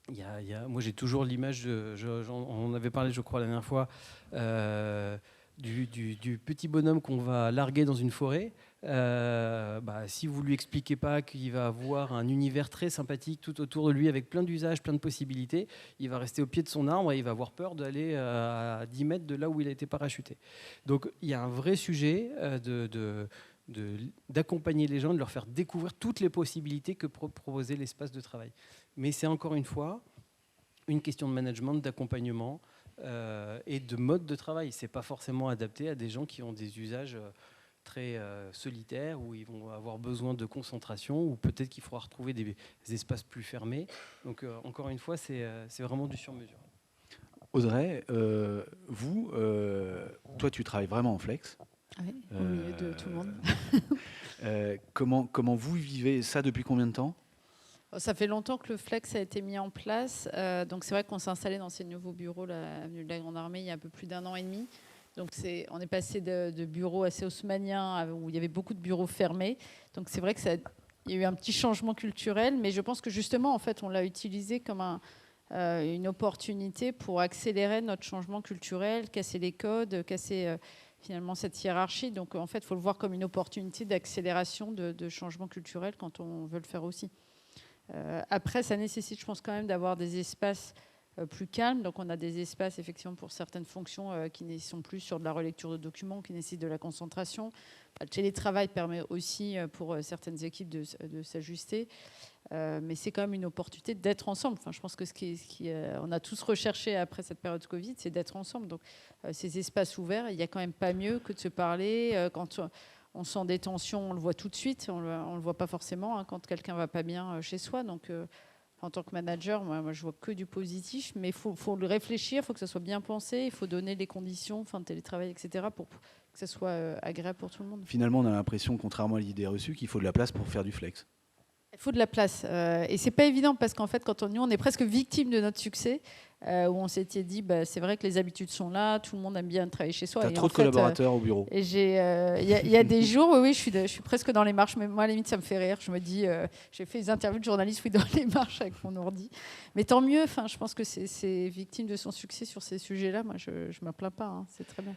Moi j'ai toujours l'image, on en avait parlé je crois la dernière fois, du petit bonhomme qu'on va larguer dans une forêt. Si vous lui expliquez pas qu'il va avoir un univers très sympathique tout autour de lui avec plein d'usages, plein de possibilités, il va rester au pied de son arbre et il va avoir peur d'aller à 10 mètres de là où il a été parachuté. Donc il y a un vrai sujet d'accompagner les gens, de leur faire découvrir toutes les possibilités que proposait l'espace de travail. Mais c'est encore une fois une question de management, d'accompagnement et de mode de travail. Ce n'est pas forcément adapté à des gens qui ont des usages très solitaires, où ils vont avoir besoin de concentration, ou peut-être qu'il faudra retrouver des espaces plus fermés. Donc encore une fois, c'est vraiment du sur-mesure. Audrey, toi tu travailles vraiment en flex. Oui, au milieu de tout le monde. Comment vous vivez ça depuis combien de temps ? Ça fait longtemps que le flex a été mis en place. Donc c'est vrai qu'on s'est installé dans ces nouveaux bureaux, l'avenue de la Grande Armée, il y a un peu plus d'1 an et demi. Donc on est passé de bureaux assez haussmanniens où il y avait beaucoup de bureaux fermés. Donc c'est vrai qu'il y a eu un petit changement culturel, mais je pense que justement, en fait, on l'a utilisé comme une opportunité pour accélérer notre changement culturel, casser les codes, casser finalement cette hiérarchie. Donc en fait, il faut le voir comme une opportunité d'accélération de changement culturel quand on veut le faire aussi. Après, ça nécessite, je pense, quand même d'avoir des espaces plus calmes. Donc on a des espaces effectivement pour certaines fonctions qui ne sont plus sur de la relecture de documents, qui nécessitent de la concentration. Le télétravail permet aussi pour certaines équipes de s'ajuster. Mais c'est quand même une opportunité d'être ensemble. Enfin, je pense que on a tous recherché après cette période de Covid, c'est d'être ensemble. Donc ces espaces ouverts, il n'y a quand même pas mieux que de se parler. Quand on sent des tensions, on le voit tout de suite. On ne le voit pas forcément quand quelqu'un ne va pas bien chez soi. Donc en tant que manager, moi je vois que du positif. Mais il faut le réfléchir, il faut que ça soit bien pensé. Il faut donner les conditions, de télétravail, etc. pour que ça soit agréable pour tout le monde. Finalement, on a l'impression, contrairement à l'idée reçue, qu'il faut de la place pour faire du flex. Il faut de la place. Et c'est pas évident parce qu'en fait, quand on est presque victime de notre succès, où on s'était dit, c'est vrai que les habitudes sont là, tout le monde aime bien travailler chez soi. Tu as trop de collaborateurs au bureau. Et il y a des jours, oui, je suis presque dans les marches, mais moi, à la limite, ça me fait rire. Je me dis, j'ai fait des interviews de journalistes dans les marches avec mon ordi. Mais tant mieux, je pense que c'est victime de son succès sur ces sujets-là. Moi, je ne me plains pas, c'est très bien.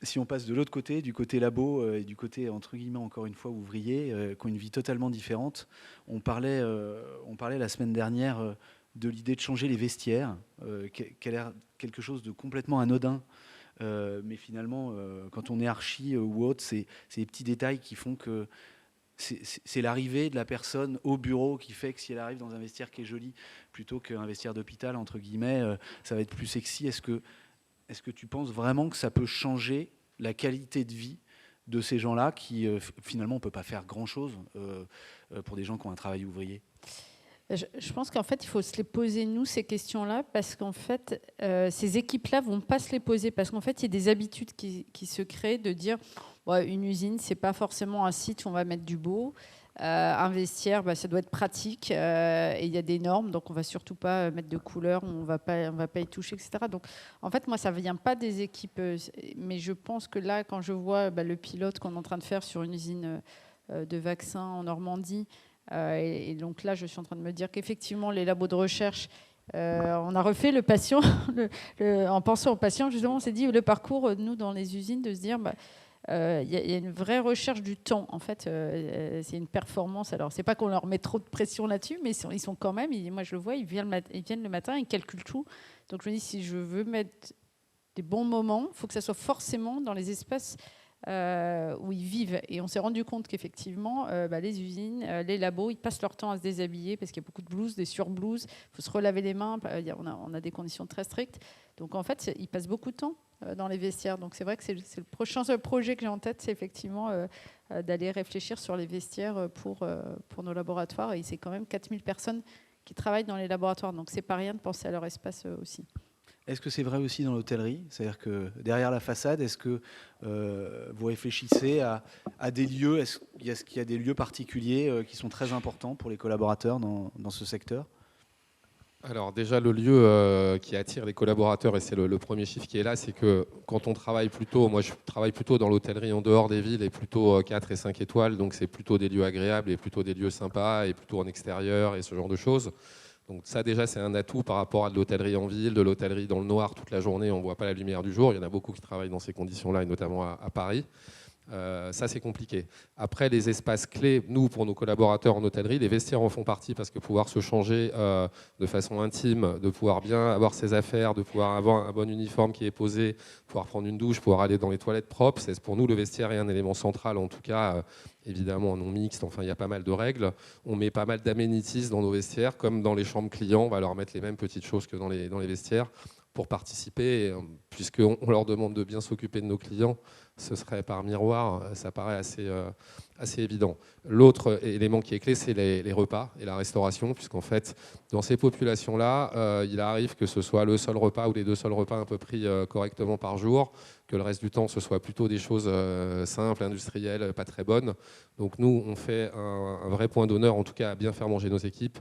Si on passe de l'autre côté, du côté labo et du côté, entre guillemets, encore une fois, ouvrier, qui ont une vie totalement différente, on parlait la semaine dernière de l'idée de changer les vestiaires, qui a l'air quelque chose de complètement anodin. Mais finalement, quand on est archi ou autre, c'est les petits détails qui font que c'est l'arrivée de la personne au bureau qui fait que si elle arrive dans un vestiaire qui est joli, plutôt qu'un vestiaire d'hôpital, entre guillemets, ça va être plus sexy. Est-ce que tu penses vraiment que ça peut changer la qualité de vie de ces gens-là qui, finalement, on ne peut pas faire grand-chose pour des gens qui ont un travail ouvrier? Je pense qu'en fait, il faut se les poser, nous, ces questions-là, parce qu'en fait, ces équipes-là ne vont pas se les poser, parce qu'en fait, il y a des habitudes qui se créent de dire ouais, une usine, ce n'est pas forcément un site où on va mettre du beau. Un vestiaire, ça doit être pratique, et il y a des normes, donc on ne va surtout pas mettre de couleurs, on va pas y toucher, etc. Donc, en fait, moi, ça ne vient pas des équipes, mais je pense que là, quand je vois le pilote qu'on est en train de faire sur une usine de vaccins en Normandie, et donc là, je suis en train de me dire qu'effectivement, les labos de recherche, on a refait le patient, en pensant au patient, justement, on s'est dit le parcours, nous, dans les usines, de se dire... il y a une vraie recherche du temps. En fait, c'est une performance. Alors, c'est pas qu'on leur met trop de pression là-dessus, mais ils sont quand même. Moi, je le vois, ils viennent le matin, ils calculent tout. Donc, je me dis, si je veux mettre des bons moments, il faut que ça soit forcément dans les espaces où ils vivent. Et on s'est rendu compte qu'effectivement, les usines, les labos, ils passent leur temps à se déshabiller parce qu'il y a beaucoup de blouses, des surblouses. Il faut se relaver les mains. On a des conditions très strictes. Donc, en fait, ils passent beaucoup de temps dans les vestiaires. Donc c'est vrai que c'est le prochain projet que j'ai en tête, c'est effectivement d'aller réfléchir sur les vestiaires pour nos laboratoires. Et c'est quand même 4000 personnes qui travaillent dans les laboratoires. Donc c'est pas rien de penser à leur espace aussi. Est-ce que c'est vrai aussi dans l'hôtellerie? C'est-à-dire que derrière la façade, est-ce que vous réfléchissez à des lieux? Est-ce qu'il y a des lieux particuliers qui sont très importants pour les collaborateurs dans ce secteur? Alors déjà, le lieu qui attire les collaborateurs, et c'est le premier chiffre qui est là, c'est que quand on travaille plutôt, moi je travaille plutôt dans l'hôtellerie en dehors des villes, et plutôt 4 et 5 étoiles, donc c'est plutôt des lieux agréables et plutôt des lieux sympas, et plutôt en extérieur et ce genre de choses. Donc ça déjà c'est un atout par rapport à de l'hôtellerie en ville, de l'hôtellerie dans le noir toute la journée, on ne voit pas la lumière du jour, il y en a beaucoup qui travaillent dans ces conditions-là, et notamment à Paris. Ça, c'est compliqué. Après, les espaces clés, nous, pour nos collaborateurs en hôtellerie, les vestiaires en font partie parce que pouvoir se changer de façon intime, de pouvoir bien avoir ses affaires, de pouvoir avoir un bon uniforme qui est posé, pouvoir prendre une douche, pouvoir aller dans les toilettes propres, c'est pour nous, le vestiaire est un élément central, en tout cas, évidemment, non mixte, enfin, il y a pas mal de règles. On met pas mal d'aménities dans nos vestiaires, comme dans les chambres clients, on va leur mettre les mêmes petites choses que dans les vestiaires pour participer, puisqu'on leur demande de bien s'occuper de nos clients, ce serait par miroir, ça paraît assez évident. L'autre élément qui est clé, c'est les repas et la restauration, puisqu'en fait, dans ces populations-là, il arrive que ce soit le seul repas ou les 2 seuls repas un peu pris correctement par jour, que le reste du temps, ce soit plutôt des choses simples, industrielles, pas très bonnes. Donc nous, on fait un vrai point d'honneur, en tout cas, à bien faire manger nos équipes,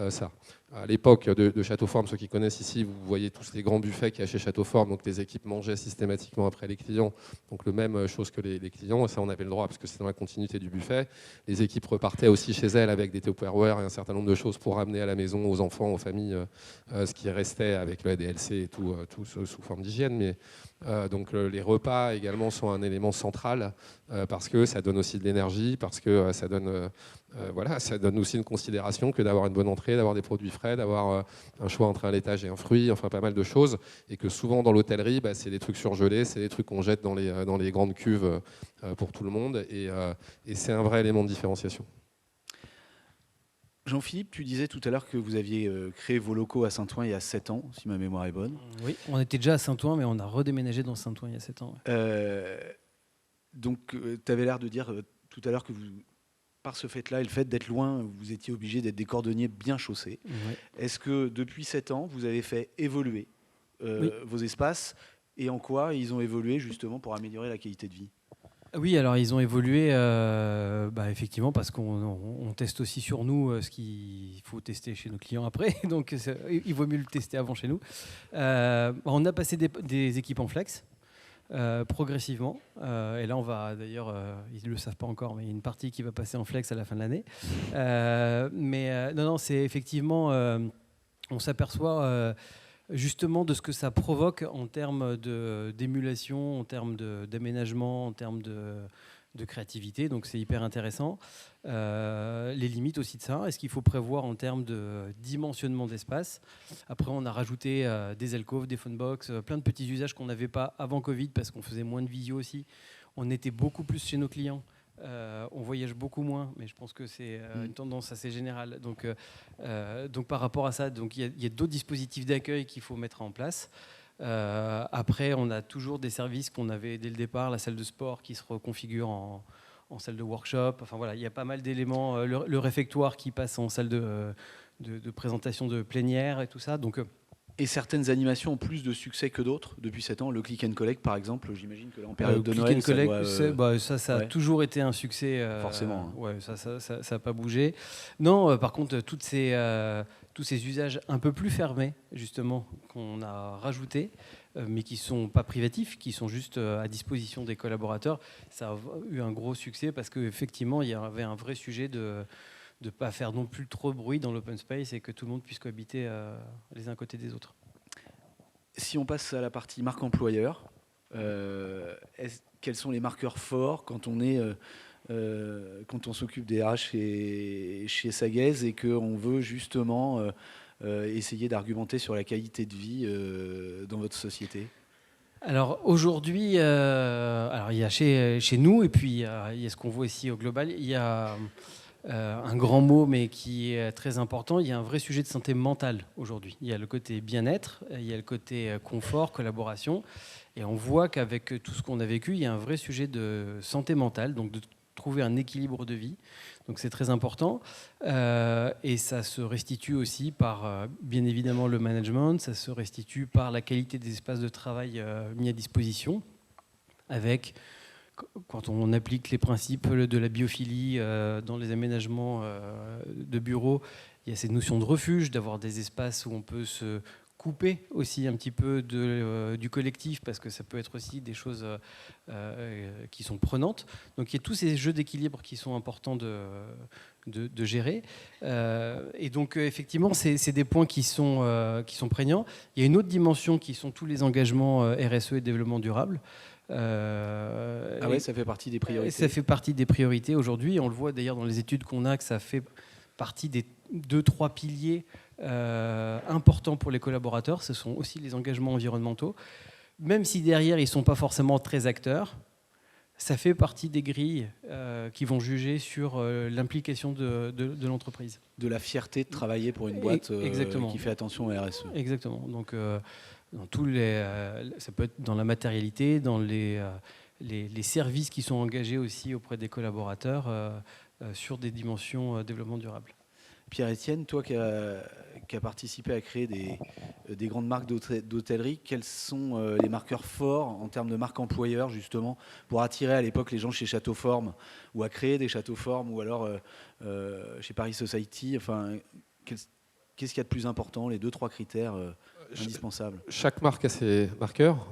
ça. À l'époque de Château-Forme, ceux qui connaissent ici, vous voyez tous les grands buffets qu'il y a chez Château-Forme, donc les équipes mangeaient systématiquement après les clients, donc le même chose que les clients, et ça on avait le droit parce que c'est dans la continuité du buffet. Les équipes repartaient aussi chez elles avec des Tupperware et un certain nombre de choses pour ramener à la maison, aux enfants, aux familles, ce qui restait avec le ADLC et tout sous forme d'hygiène. Mais donc les repas également sont un élément central parce que ça donne aussi de l'énergie, parce que ça donne aussi une considération que d'avoir une bonne entrée, d'avoir des produits frais, d'avoir un choix entre un laitage et un fruit, enfin pas mal de choses, et que souvent dans l'hôtellerie, c'est des trucs surgelés, c'est des trucs qu'on jette dans les grandes cuves pour tout le monde, et c'est un vrai élément de différenciation. Jean-Philippe, tu disais tout à l'heure que vous aviez créé vos locaux à Saint-Ouen il y a 7 ans, si ma mémoire est bonne. Oui, on était déjà à Saint-Ouen, mais on a redéménagé dans Saint-Ouen il y a 7 ans. Donc, tu avais l'air de dire tout à l'heure que par ce fait-là et le fait d'être loin, vous étiez obligé d'être des cordonniers bien chaussés. Ouais. Est-ce que depuis 7 ans, vous avez fait évoluer vos espaces, et en quoi ils ont évolué justement pour améliorer la qualité de vie? Oui, alors ils ont évolué effectivement parce qu'on teste aussi sur nous ce qu'il faut tester chez nos clients après, donc il vaut mieux le tester avant chez nous. On a passé des équipes en flex. Progressivement. Et là, on va d'ailleurs, ils ne le savent pas encore, mais il y a une partie qui va passer en flex à la fin de l'année. Non, c'est effectivement, on s'aperçoit justement de ce que ça provoque en termes d'émulation, en termes d'aménagement, en termes de créativité, donc c'est hyper intéressant. Les limites aussi de ça, est-ce qu'il faut prévoir en termes de dimensionnement d'espace. Après, on a rajouté des alcôves, des phonebox, plein de petits usages qu'on n'avait pas avant Covid parce qu'on faisait moins de visio aussi. On était beaucoup plus chez nos clients. On voyage beaucoup moins, mais je pense que c'est une tendance assez générale. Donc par rapport à ça, il y a d'autres dispositifs d'accueil qu'il faut mettre en place. Après, on a toujours des services qu'on avait dès le départ, la salle de sport qui se reconfigure en salle de workshop. Enfin voilà, il y a pas mal d'éléments. Le réfectoire qui passe en salle de présentation de plénière et tout ça. Donc Et certaines animations ont plus de succès que d'autres depuis 7 ans. Le click and collect, par exemple, j'imagine que là, en période de click Noël, and collect, ça a ouais. toujours été un succès. Forcément. Ouais, ça n'a pas bougé. Non, par contre, tous ces usages un peu plus fermés, justement, qu'on a rajoutés, mais qui ne sont pas privatifs, qui sont juste à disposition des collaborateurs, ça a eu un gros succès parce qu'effectivement, il y avait un vrai sujet de ne pas faire non plus trop de bruit dans l'open space et que tout le monde puisse cohabiter les uns à côté des autres. Si on passe à la partie marque employeur, quels sont les marqueurs forts quand on s'occupe des RH chez Sagaise et qu'on veut justement essayer d'argumenter sur la qualité de vie dans votre société? Alors aujourd'hui, il y a chez nous et puis il y a ce qu'on voit ici au global, il y a un grand mot mais qui est très important, il y a un vrai sujet de santé mentale aujourd'hui. Il y a le côté bien-être, il y a le côté confort, collaboration, et on voit qu'avec tout ce qu'on a vécu, il y a un vrai sujet de santé mentale, donc de trouver un équilibre de vie. Donc c'est très important et ça se restitue aussi par bien évidemment le management, ça se restitue par la qualité des espaces de travail mis à disposition avec... Quand on applique les principes de la biophilie dans les aménagements de bureaux, il y a cette notion de refuge, d'avoir des espaces où on peut se couper aussi un petit peu du collectif, parce que ça peut être aussi des choses qui sont prenantes. Donc il y a tous ces jeux d'équilibre qui sont importants de gérer. Et donc effectivement, c'est des points qui sont prégnants. Il y a une autre dimension qui sont tous les engagements RSE et développement durable. Ça fait partie des priorités. Ça fait partie des priorités aujourd'hui. On le voit d'ailleurs dans les études qu'on a que ça fait partie des 2-3 piliers importants pour les collaborateurs. Ce sont aussi les engagements environnementaux. Même si derrière, ils ne sont pas forcément très acteurs, ça fait partie des grilles qui vont juger sur l'implication de l'entreprise. De la fierté de travailler pour une boîte qui fait attention au RSE. Exactement. Donc, dans ça peut être dans la matérialité, dans les services qui sont engagés aussi auprès des collaborateurs sur des dimensions développement durable. Pierre-Étienne, toi qui as participé à créer des grandes marques d'hôtellerie, quels sont les marqueurs forts en termes de marque employeur, justement, pour attirer à l'époque les gens chez Château Forme, ou à créer des Châteaux Forme, ou alors chez Paris Society, enfin, qu'est-ce qu'il y a de plus important, les 2-3 critères indispensable? Chaque marque a ses marqueurs.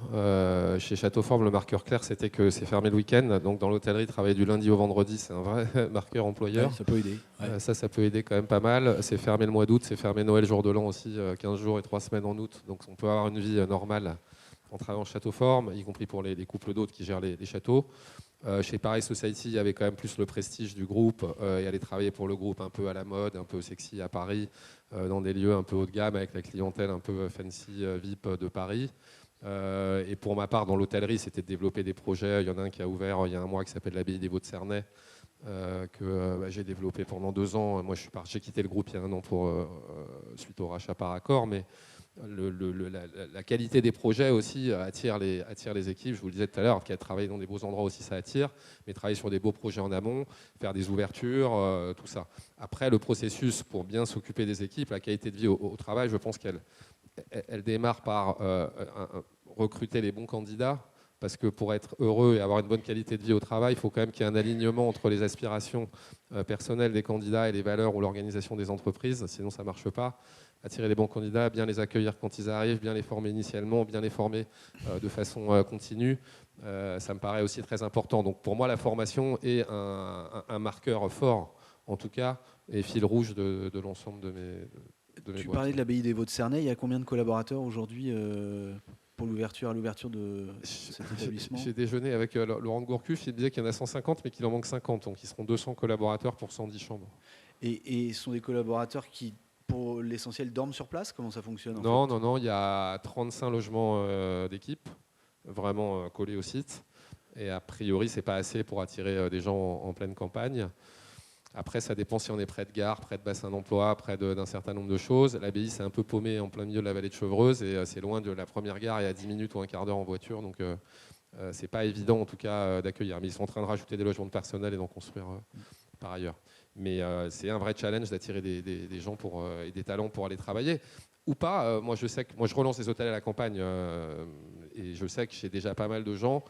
Chez Château Forme, le marqueur clair, c'était que c'est fermé le week-end. Donc dans l'hôtellerie, travailler du lundi au vendredi, c'est un vrai marqueur employeur. Ouais, ça peut aider. Ouais. Ça peut aider quand même pas mal. C'est fermé le mois d'août, c'est fermé Noël, jour de l'an aussi, 15 jours et 3 semaines en août. Donc on peut avoir une vie normale en travaillant Château Forme, y compris pour les couples d'hôtes qui gèrent les châteaux. Chez Paris Society, il y avait quand même plus le prestige du groupe et aller travailler pour le groupe un peu à la mode, un peu sexy à Paris, dans des lieux un peu haut de gamme avec la clientèle un peu fancy, VIP de Paris. Et pour ma part, dans l'hôtellerie, c'était de développer des projets. Il y en a un qui a ouvert il y a un mois qui s'appelle l'Abbaye des Vaux de Cernay, que j'ai développé pendant 2 ans. Moi, j'ai quitté le groupe il y a 1 an suite au rachat par accord, mais la qualité des projets aussi attire les équipes. Je vous le disais tout à l'heure, qui a travaillé dans des beaux endroits aussi, ça attire, mais travailler sur des beaux projets en amont, faire des ouvertures, tout ça. Après, le processus pour bien s'occuper des équipes, la qualité de vie au travail, je pense qu'elle démarre par recruter les bons candidats, parce que pour être heureux et avoir une bonne qualité de vie au travail, il faut quand même qu'il y ait un alignement entre les aspirations personnelles des candidats et les valeurs ou l'organisation des entreprises, sinon ça ne marche pas. Attirer les bons candidats, bien les accueillir quand ils arrivent, bien les former initialement, bien les former de façon continue, ça me paraît aussi très important. Donc pour moi, la formation est un marqueur fort, en tout cas, et fil rouge de l'ensemble de mes Tu boîtes. parlais de l'Abbaye des Vaux de Cernay, il y a combien de collaborateurs aujourd'hui pour l'ouverture de cet établissement? J'ai déjeuné avec Laurent de Gourcuff, il disait qu'il y en a 150, mais qu'il en manque 50, donc ils seront 200 collaborateurs pour 110 chambres. Et ce sont des collaborateurs qui, pour l'essentiel, dorment sur place? Comment ça fonctionne Non, il y a 35 logements d'équipe, vraiment collés au site. Et a priori, ce n'est pas assez pour attirer des gens en pleine campagne. Après, ça dépend si on est près de gare, près de bassin d'emploi, près d'un certain nombre de choses. L'abbaye, c'est un peu paumé en plein milieu de la vallée de Chevreuse et c'est loin de la première gare et à 10 minutes ou un quart d'heure en voiture. Donc, c'est pas évident, en tout cas, d'accueillir. Mais ils sont en train de rajouter des logements de personnel et d'en construire par ailleurs. Mais c'est un vrai challenge d'attirer des gens et des talents pour aller travailler. Ou pas. Moi, je relance les hôtels à la campagne et je sais que j'ai déjà pas mal de gens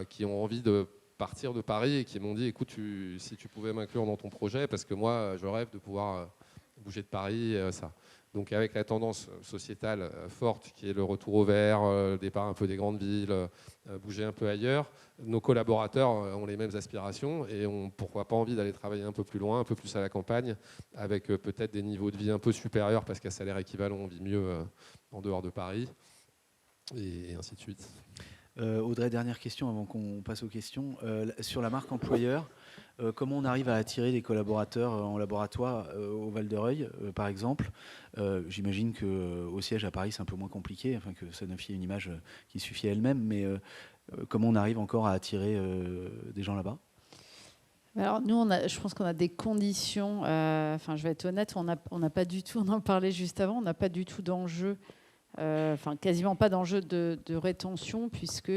qui ont envie de partir de Paris et qui m'ont dit écoute, si tu pouvais m'inclure dans ton projet, parce que moi je rêve de pouvoir bouger de Paris, ça. Donc avec la tendance sociétale forte qui est le retour au vert, le départ un peu des grandes villes, bouger un peu ailleurs, nos collaborateurs ont les mêmes aspirations et ont pourquoi pas envie d'aller travailler un peu plus loin, un peu plus à la campagne, avec peut-être des niveaux de vie un peu supérieurs parce qu'à salaire équivalent on vit mieux en dehors de Paris et ainsi de suite. Audrey, dernière question avant qu'on passe aux questions. Sur la marque employeur, comment on arrive à attirer des collaborateurs en laboratoire au Val-de-Reuil, par exemple? J'imagine qu'au siège à Paris, c'est un peu moins compliqué, enfin, que Sanofi ait une image qui suffit à elle-même, mais comment on arrive encore à attirer des gens là-bas? Alors nous, je pense qu'on a des conditions, je vais être honnête, on n'a pas du tout, on en parlait juste avant, on n'a pas du tout d'enjeu. Quasiment pas d'enjeu de rétention puisque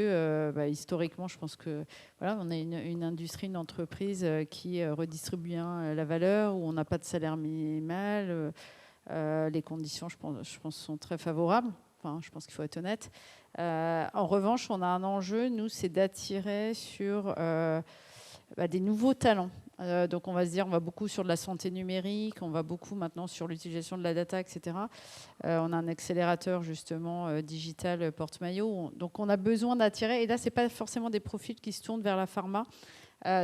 historiquement je pense que voilà, on a une industrie, une entreprise qui redistribue bien la valeur, où on n'a pas de salaire minimal, les conditions je pense sont très favorables, je pense qu'il faut être honnête. En revanche, on a un enjeu, nous, c'est d'attirer sur des nouveaux talents. Donc on va se dire, on va beaucoup sur de la santé numérique, on va beaucoup maintenant sur l'utilisation de la data, etc. On a un accélérateur justement digital porte-maillot. Donc on a besoin d'attirer, et là c'est pas forcément des profils qui se tournent vers la pharma.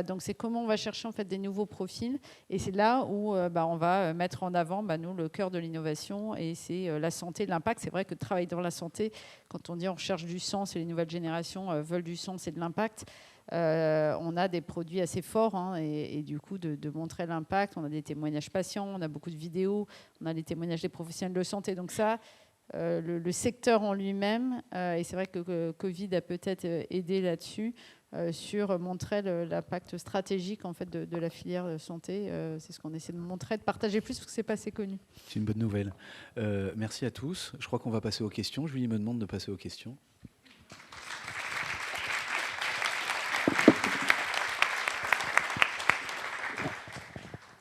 Donc c'est comment on va chercher en fait des nouveaux profils, et c'est là où on va mettre en avant nous le cœur de l'innovation, et c'est la santé, l'impact. C'est vrai que travailler dans la santé, quand on dit on cherche du sens et les nouvelles générations veulent du sens et de l'impact, on a des produits assez forts et du coup de montrer l'impact. On a des témoignages patients, on a beaucoup de vidéos, on a les témoignages des professionnels de santé. Donc ça, le secteur en lui-même, et c'est vrai que Covid a peut-être aidé là-dessus, sur montrer l'impact stratégique en fait de la filière de santé. C'est ce qu'on essaie de montrer, de partager plus, parce que c'est pas assez connu. C'est une bonne nouvelle. Merci à tous. Je crois qu'on va passer aux questions. Julie me demande de passer aux questions.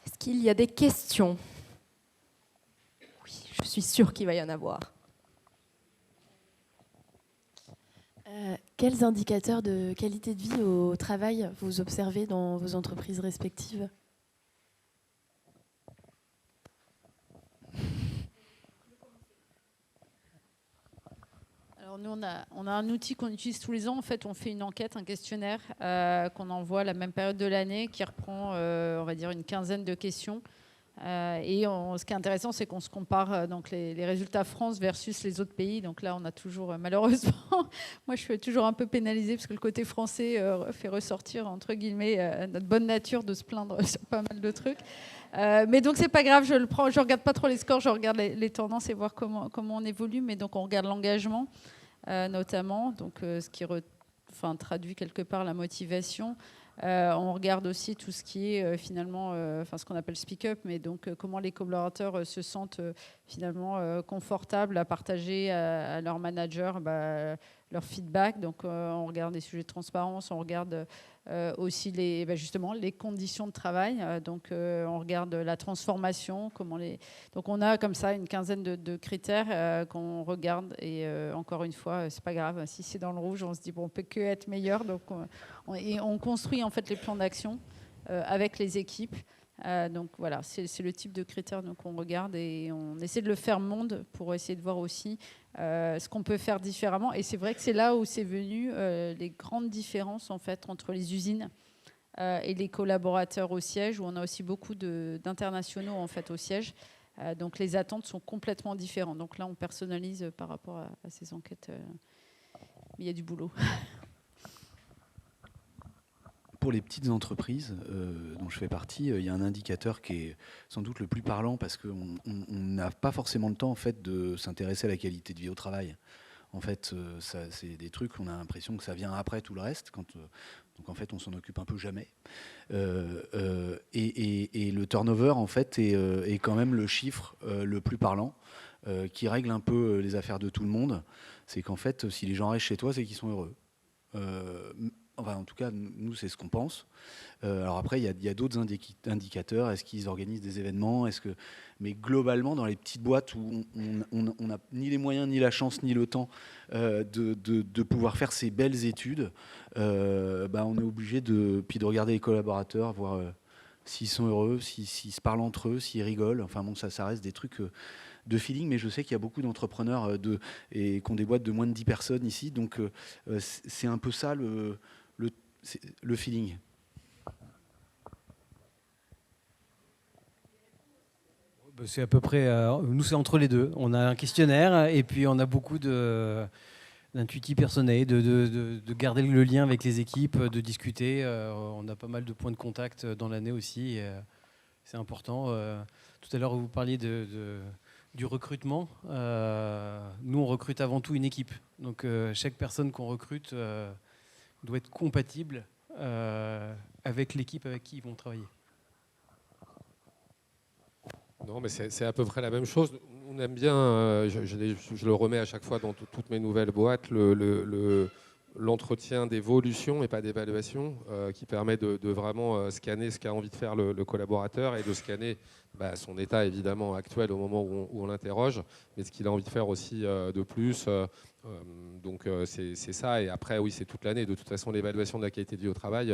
Est-ce qu'il y a des questions? Oui, je suis sûre qu'il va y en avoir. Quels indicateurs de qualité de vie au travail vous observez dans vos entreprises respectives? Alors nous, on a un outil qu'on utilise tous les ans. En fait, on fait une enquête, un questionnaire qu'on envoie à la même période de l'année, qui reprend, on va dire, une quinzaine de questions. Ce qui est intéressant, c'est qu'on se compare donc les résultats France versus les autres pays. Donc là, on a toujours, malheureusement, moi je suis toujours un peu pénalisée parce que le côté français fait ressortir, entre guillemets, notre bonne nature de se plaindre sur pas mal de trucs. Mais donc c'est pas grave, je regarde pas trop les scores, je regarde les tendances et voir comment on évolue. Mais donc on regarde l'engagement notamment, donc ce qui traduit quelque part la motivation. On regarde aussi tout ce qui est finalement ce qu'on appelle speak up, mais donc comment les collaborateurs se sentent finalement confortables à partager à leur manager leur feedback. Donc on regarde les sujets de transparence, on regarde aussi justement les conditions de travail. Donc on regarde la transformation, donc on a comme ça une quinzaine de critères qu'on regarde, et encore une fois, c'est pas grave si c'est dans le rouge, on se dit on peut que être meilleur. Donc on construit en fait les plans d'action avec les équipes. Donc voilà, c'est le type de critères qu'on regarde, et on essaie de le faire monde pour essayer de voir aussi ce qu'on peut faire différemment. Et c'est vrai que c'est là où c'est venu les grandes différences en fait entre les usines et les collaborateurs au siège, où on a aussi beaucoup d'internationaux en fait au siège. Donc les attentes sont complètement différentes. Donc là, on personnalise par rapport à ces enquêtes il y a du boulot. Pour les petites entreprises dont je fais partie, il y a un indicateur qui est sans doute le plus parlant parce qu'on n'a pas forcément le temps en fait, de s'intéresser à la qualité de vie au travail. En fait, c'est des trucs, on a l'impression que ça vient après tout le reste, donc en fait on s'en occupe un peu jamais. Et le turnover en fait est quand même le chiffre le plus parlant qui règle un peu les affaires de tout le monde. C'est qu'en fait, si les gens restent chez toi, c'est qu'ils sont heureux. Enfin, en tout cas, nous, c'est ce qu'on pense. Alors après, il y a d'autres indicateurs. Est-ce qu'ils organisent des événements? Mais globalement, dans les petites boîtes où on n'a ni les moyens, ni la chance, ni le temps de pouvoir faire ces belles études, on est obligé de regarder les collaborateurs, voir s'ils sont heureux, s'ils se parlent entre eux, s'ils rigolent. Enfin bon, ça reste des trucs de feeling, mais je sais qu'il y a beaucoup d'entrepreneurs qui ont des boîtes de moins de 10 personnes ici. Donc c'est un peu ça le feeling. C'est à peu près, nous c'est entre les deux. On a un questionnaire et puis on a beaucoup d'intuitif personnel, de garder le lien avec les équipes, de discuter. On a pas mal de points de contact dans l'année aussi. C'est important. Tout à l'heure, vous parliez du recrutement. Nous, on recrute avant tout une équipe. Donc chaque personne qu'on recrute doit être compatible avec l'équipe avec qui ils vont travailler. Non, mais c'est à peu près la même chose. On aime bien, je le remets à chaque fois dans toutes mes nouvelles boîtes, l'entretien d'évolution et pas d'évaluation, qui permet de vraiment scanner ce qu'a envie de faire le collaborateur et de scanner son état évidemment actuel au moment où on l'interroge, mais ce qu'il a envie de faire aussi de plus. Donc c'est ça. Et après, oui, c'est toute l'année. De toute façon, l'évaluation de la qualité de vie au travail,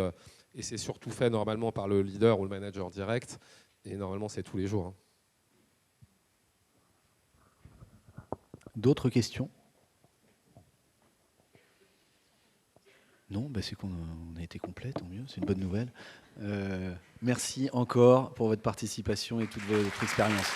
et c'est surtout fait normalement par le leader ou le manager direct. Et normalement, c'est tous les jours. Hein. D'autres questions? Non, c'est qu'on a été complet, tant mieux, c'est une bonne nouvelle. Merci encore pour votre participation et toute votre expérience.